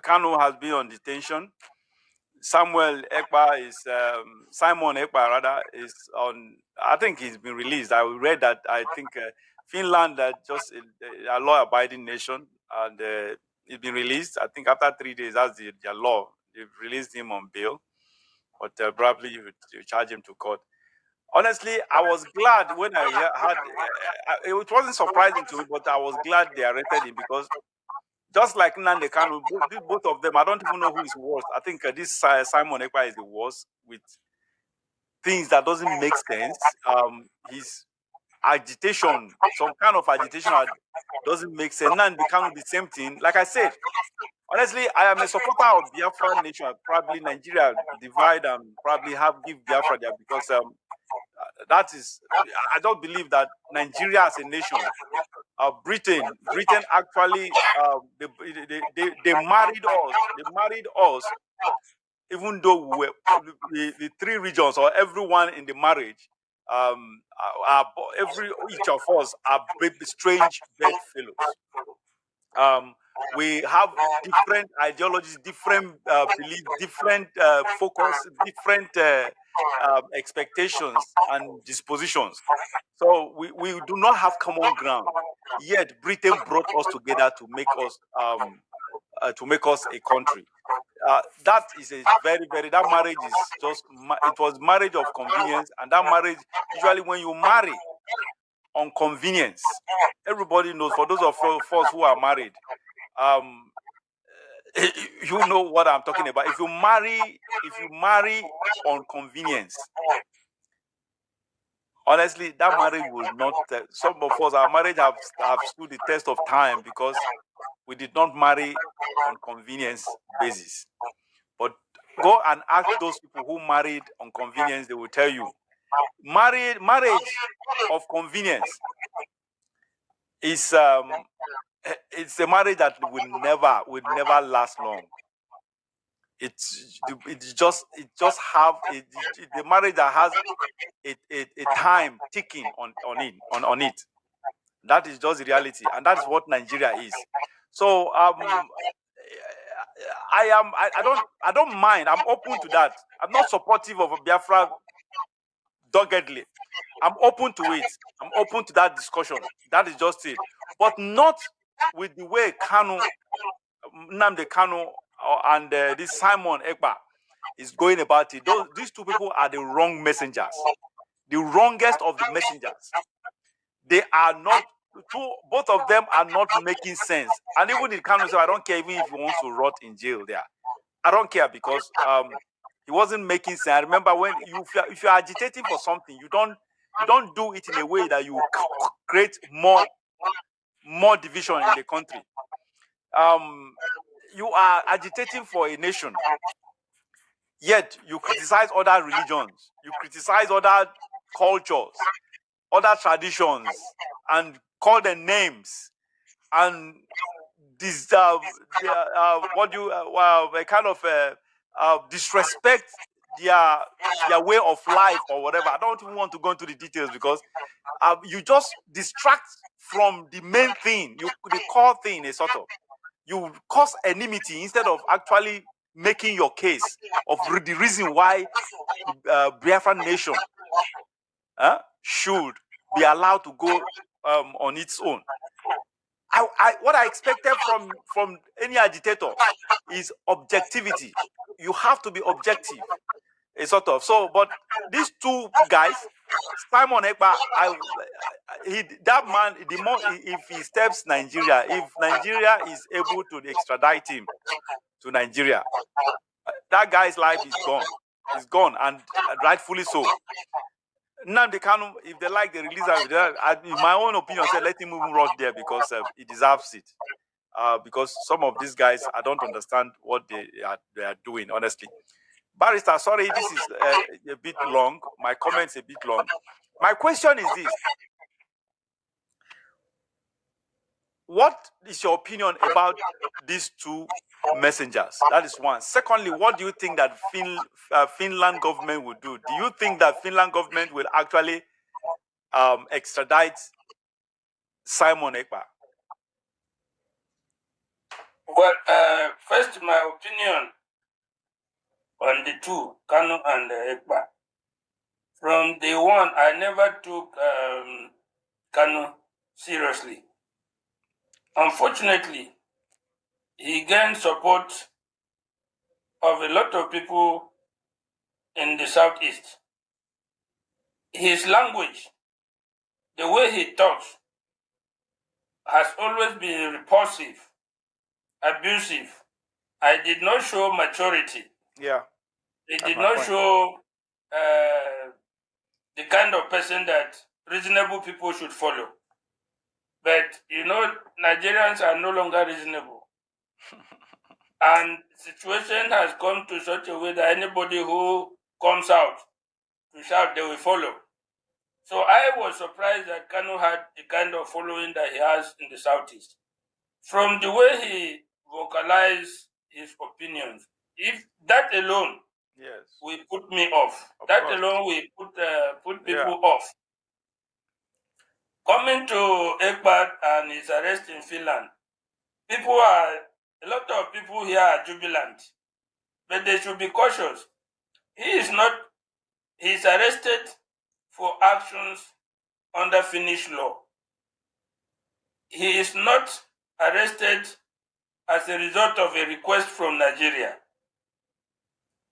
Kanu has been on detention. Simon Ekpa is on. I think he's been released. I read that. I think Finland, just a law-abiding nation, and he's been released. I think after 3 days, that's their law. They've released him on bail, but probably you charge him to court. Honestly, I was glad when I had. It wasn't surprising to me, but I was glad they arrested him because just like Nnamdi Kanu, both of them, I don't even know who is worse. I think this Simon Ekpa is the worst with things that doesn't make sense. His agitation, some kind of agitation that doesn't make sense. Nnamdi Kanu, the same thing. Like I said, honestly, I am a supporter of Biafra nation. Probably Nigeria divide and probably give Biafra there because that is, I don't believe that Nigeria as a nation, Britain actually, they married us. They married us, even though we were the three regions or everyone in the marriage, each of us are strange bedfellows. We have different ideologies, different beliefs, different focus, different expectations and dispositions. So we do not have common ground. Yet Britain brought us together to make us a country. That is a that marriage is just, it was marriage of convenience, and that marriage, usually when you marry on convenience, everybody knows, for those of us who are married, you know what I'm talking about. If you marry on convenience, honestly, that marriage will not. Some of us, our marriage have stood the test of time because we did not marry on convenience basis. But go and ask those people who married on convenience; they will tell you, marriage of convenience is it's a marriage that will never last long. The marriage that has a time ticking on it. That is just the reality, and that is what Nigeria is. So I don't mind. I'm open to that. I'm not supportive of Biafra doggedly. I'm open to it. I'm open to that discussion. That is just it. But not with the way Nnamdi Kanu and this Simon Ekpa is going about it. These two people are the wrong messengers. The wrongest of the messengers. They are not, both of them are not making sense. And even the Kanu said, I don't care even if he wants to rot in jail there. I don't care because he wasn't making sense. I remember when if you're agitating for something, you don't do it in a way that you create more division in the country. You are agitating for a nation, yet you criticize other religions, you criticize other cultures, other traditions, and call them names, and this disrespect their way of life or whatever. I don't even want to go into the details because you just distract from the main thing, the core thing, a sort of. You cause enmity instead of actually making your case of the reason why Biafran nation should be allowed to go on its own. What I expected from any agitator is objectivity. You have to be objective, a sort of. So, but these two guys, Simon Ekpa, that man, the more if he steps Nigeria, if Nigeria is able to extradite him to Nigeria, that guy's life is gone. It's gone, and rightfully so. Nnamdi Kanu, if they like the release of it, in my own opinion, say let him even rot there because he deserves it. Because some of these guys, I don't understand what they are doing, honestly. Barrister, sorry, this is a bit long. My comments a bit long. My question is this. What is your opinion about these two messengers? That is one. Secondly, what do you think that Finland government will do? Do you think that Finland government will actually extradite Simon Ekpa? Well, first, my opinion on the two, Kanu and Ekpa. From day one, I never took Kanu seriously. Unfortunately, he gained support of a lot of people in the southeast. His language, the way he talks, has always been repulsive, abusive. I did not show maturity. Yeah. It did not show the kind of person that reasonable people should follow. But Nigerians are no longer reasonable. And situation has come to such a way that anybody who comes out to shout, they will follow. So I was surprised that Kanu had the kind of following that he has in the southeast. From the way he vocalized his opinions, if that alone will put me off. That alone will put people off. Coming to Ekpa and his arrest in Finland, a lot of people here are jubilant, but they should be cautious. He's arrested for actions under Finnish law. He is not arrested as a result of a request from Nigeria.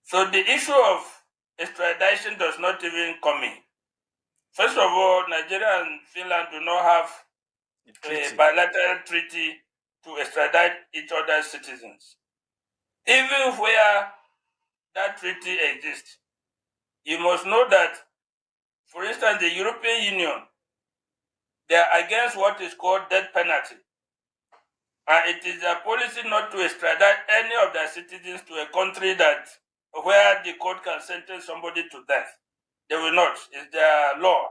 So the issue of extradition does not even come in. First of all, Nigeria and Finland do not have a bilateral treaty to extradite each other's citizens. Even where that treaty exists, you must know that, for instance, the European Union, they are against what is called death penalty. And it is their policy not to extradite any of their citizens to a country where the court can sentence somebody to death. They will not. It's their law.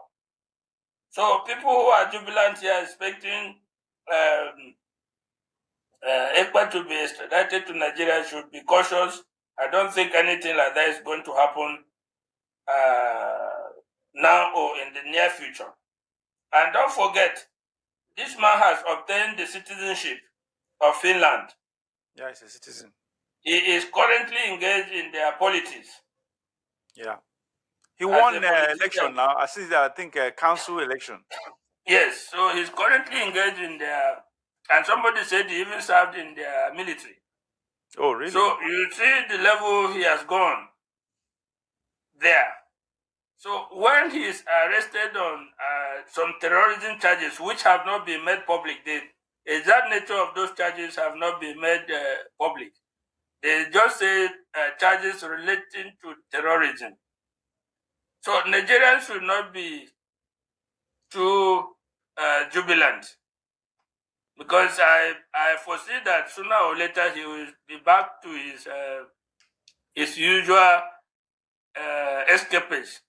So people who are jubilant here expecting Ekpa to be extradited to Nigeria should be cautious. I don't think anything like that is going to happen now or in the near future. And don't forget, this man has obtained the citizenship of Finland. Yeah, he's a citizen. He is currently engaged in their politics. Yeah. He won election now. I think council election. Yes, so he's currently engaged in and somebody said he even served in their military. Oh, really? So you see the level he has gone there. So when he is arrested on some terrorism charges which have not been made public, the exact nature of those charges have not been made public. They just say charges relating to terrorism. So Nigerians should not be too jubilant, because I foresee that sooner or later he will be back to his usual escapades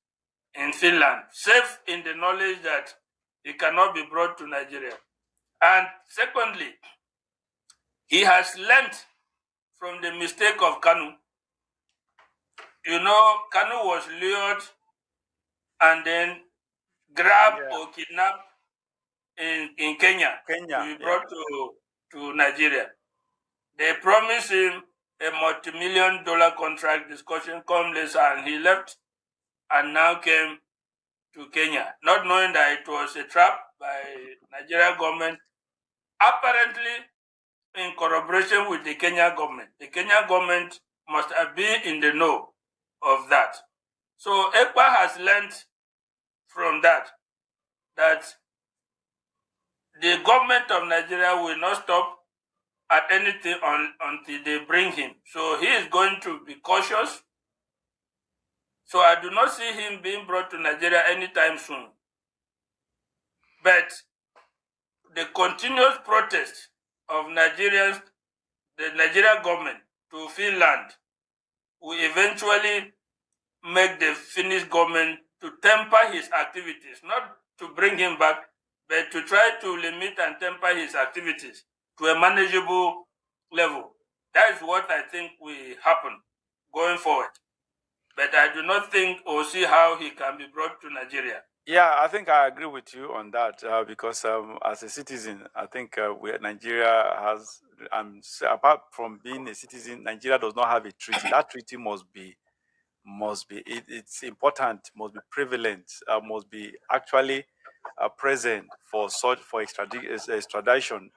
in Finland, safe in the knowledge that he cannot be brought to Nigeria. And secondly, he has learned from the mistake of Kanu. Kanu was lured and then grabbed or kidnapped in Kenya to be brought to Nigeria. They promised him a multi-million-dollar contract. Discussion come later, and he left and now came to Kenya, not knowing that it was a trap by Nigerian government, apparently in collaboration with the Kenya government. The Kenya government must have been in the know of that. So Ekpa has learned from that the government of Nigeria will not stop at anything until they bring him. So he is going to be cautious. So I do not see him being brought to Nigeria anytime soon. But the continuous protest of Nigerians, the Nigerian government to Finland, will eventually make the Finnish government to temper his activities, not to bring him back, but to try to limit and temper his activities to a manageable level. That is what I think will happen going forward. But I do not think or see how he can be brought to Nigeria. Yeah, I think I agree with you on that because as a citizen, I think Nigeria has apart from being a citizen, Nigeria does not have a treaty. That treaty it's important, must be prevalent, must be actually present for extradition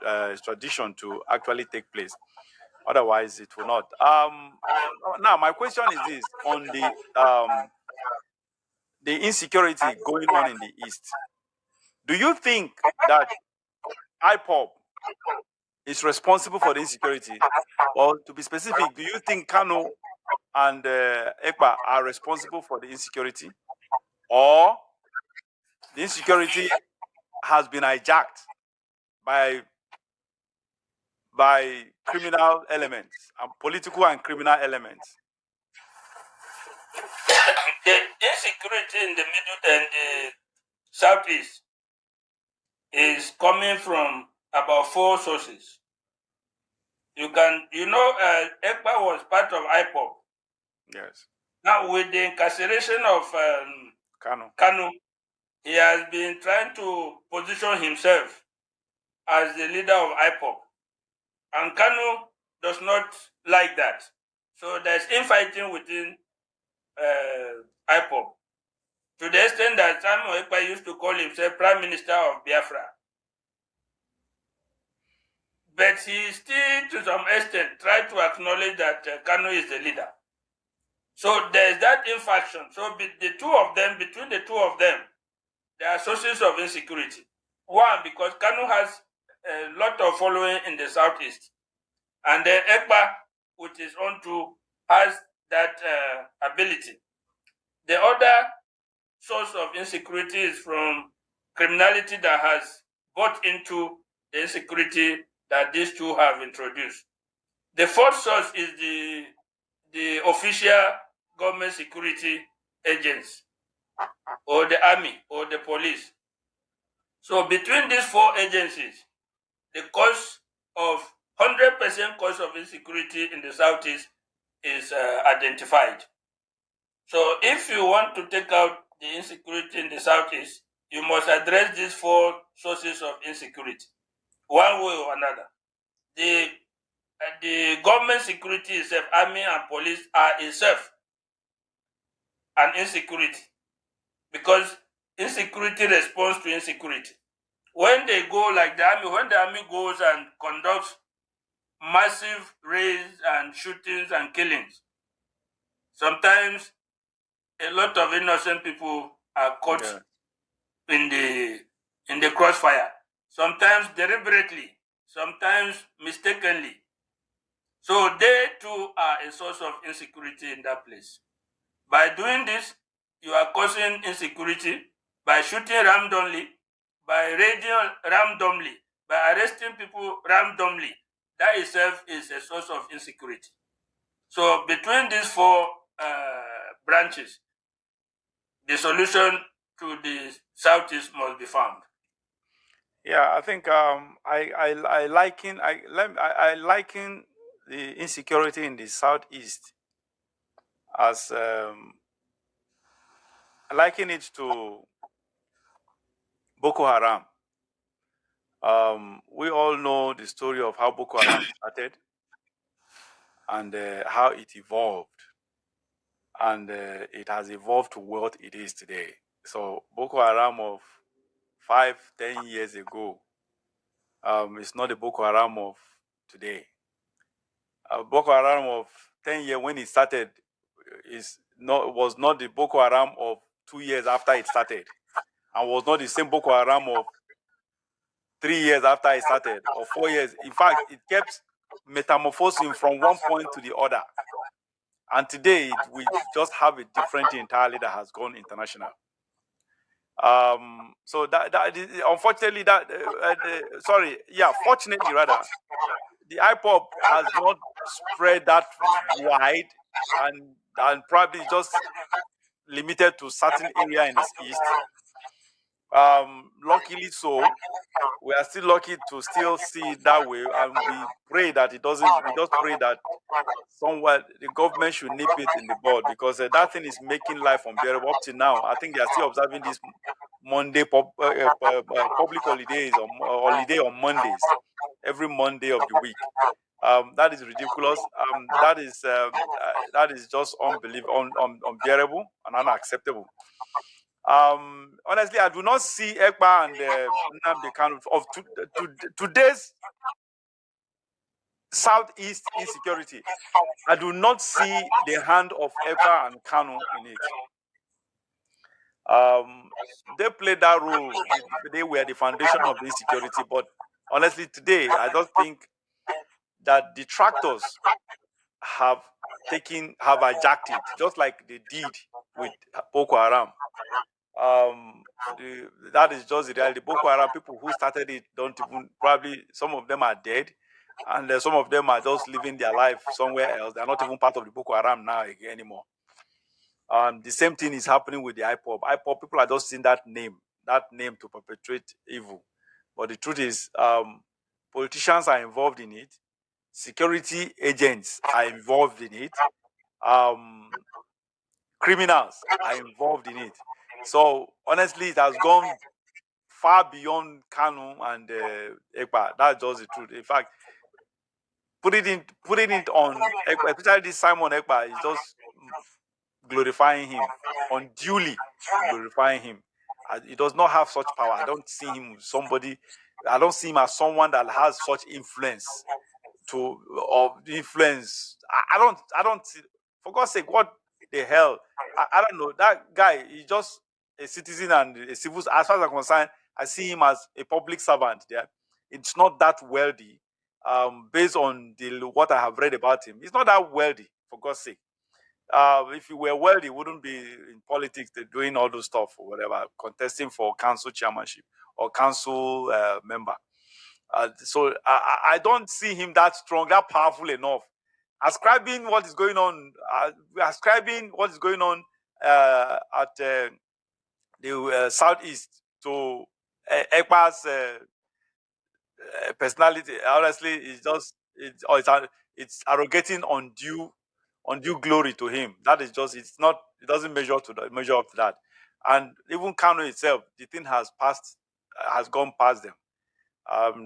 to actually take place. Otherwise, it will not. Now, my question is this: on the insecurity going on in the east, do you think that IPOB is responsible for the insecurity, or to be specific, do you think Kano and Ekpa are responsible for the insecurity, or the insecurity has been hijacked by criminal elements and political and criminal elements? The insecurity in the middle and the southeast is coming from about 4 sources. Ekpa was part of IPOB. Yes. Now, with the incarceration of Kanu, he has been trying to position himself as the leader of IPOB. And Kanu does not like that. So there's infighting within IPOB. To the extent that Ekpa used to call himself Prime Minister of Biafra. But he still, to some extent, tried to acknowledge that Kanu is the leader. So there's that infaction. So between the two of them, there are sources of insecurity. One, because Kanu has a lot of following in the southeast. And then Ekpa, which is on to, has that ability. The other source of insecurity is from criminality that has bought into the insecurity that these two have introduced. The fourth source is the official government security agents, or the army, or the police. So between these 4 agencies, the cause of 100% cause of insecurity in the southeast is identified. So if you want to take out the insecurity in the southeast, you must address these 4 sources of insecurity, one way or another. The government security itself, army and police, are itself an insecurity, because insecurity responds to insecurity. When they go like the army, when the army goes and conducts massive raids and shootings and killings, sometimes a lot of innocent people are caught in the crossfire, sometimes deliberately, sometimes mistakenly. So they too are a source of insecurity in that place. By doing this, you are causing insecurity by shooting randomly, by raiding randomly, by arresting people randomly. That itself is a source of insecurity. So between these 4 branches, the solution to the southeast must be found. Yeah, I think I liken the insecurity in the southeast as I liken it to Boko Haram. We all know the story of how Boko Haram started and how it evolved, and it has evolved to what it is today. So Boko Haram of 5-10 years ago is not the Boko Haram of today. Boko Haram of 10 years when it started was not the Boko Haram of 2 years after it started, and was not the same Boko Haram of 3 years after it started, or 4 years. In fact, it kept metamorphosing from one point to the other. And today, we just have a different thing entirely that has gone international. So unfortunately, fortunately rather, the IPOB has not spread that wide, and probably just limited to certain area in the east. Luckily so, we are still lucky to still see it that way, and we pray that it doesn't. We just pray that somewhere the government should nip it in the bud, because that thing is making life unbearable. Up to now, I think they are still observing this Monday public holidays or holiday on Mondays. every Monday of the week. That is ridiculous. That is just unbearable and unacceptable. Honestly, I do not see Ekpa and Nnamdi Kanu of today's southeast insecurity. I do not see the hand of Ekpa and Kanu in it. They played that role. They were the foundation of the insecurity. But honestly, today, I don't think that detractors have hijacked it, just like they did with Boko Haram. That is just the reality. Boko Haram people who started it don't even, probably some of them are dead, and some of them are just living their life somewhere else. They're not even part of the Boko Haram now anymore. The same thing is happening with the IPOB. IPOB people are just seeing that name to perpetrate evil. But the truth is, politicians are involved in it. Security agents are involved in it. Criminals are involved in it. So honestly, it has gone far beyond Kanu and Ekpa. That's just the truth. In fact, putting it on Ekpa, especially this Simon Ekpa, is just glorifying him, unduly glorifying him. He does not have such power. I don't see him as someone that has such influence influence. I don't see, for God's sake, what the hell? I don't know. That guy is just a citizen and a civil. As far as I'm concerned, I see him as a public servant. Yeah, it's not that wealthy. Based on what I have read about him, he's not that wealthy, for God's sake. If he were wealthy, he wouldn't be in politics doing all those stuff or whatever, contesting for council chairmanship or council member. So I don't see him that strong, that powerful enough. Ascribing what is going on at the southeast to Ekpa's personality, honestly, it's arrogating undue glory to him. That is just, it doesn't measure up to that. And even Kanu itself, the thing has gone past them.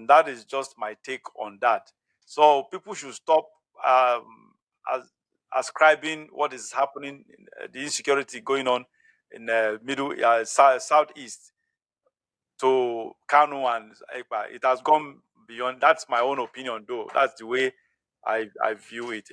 That is just my take on that. So people should stop ascribing what is happening, the insecurity going on in the southeast to Kanu and Ekpa. It has gone beyond. That's my own opinion, though. That's the way I view it.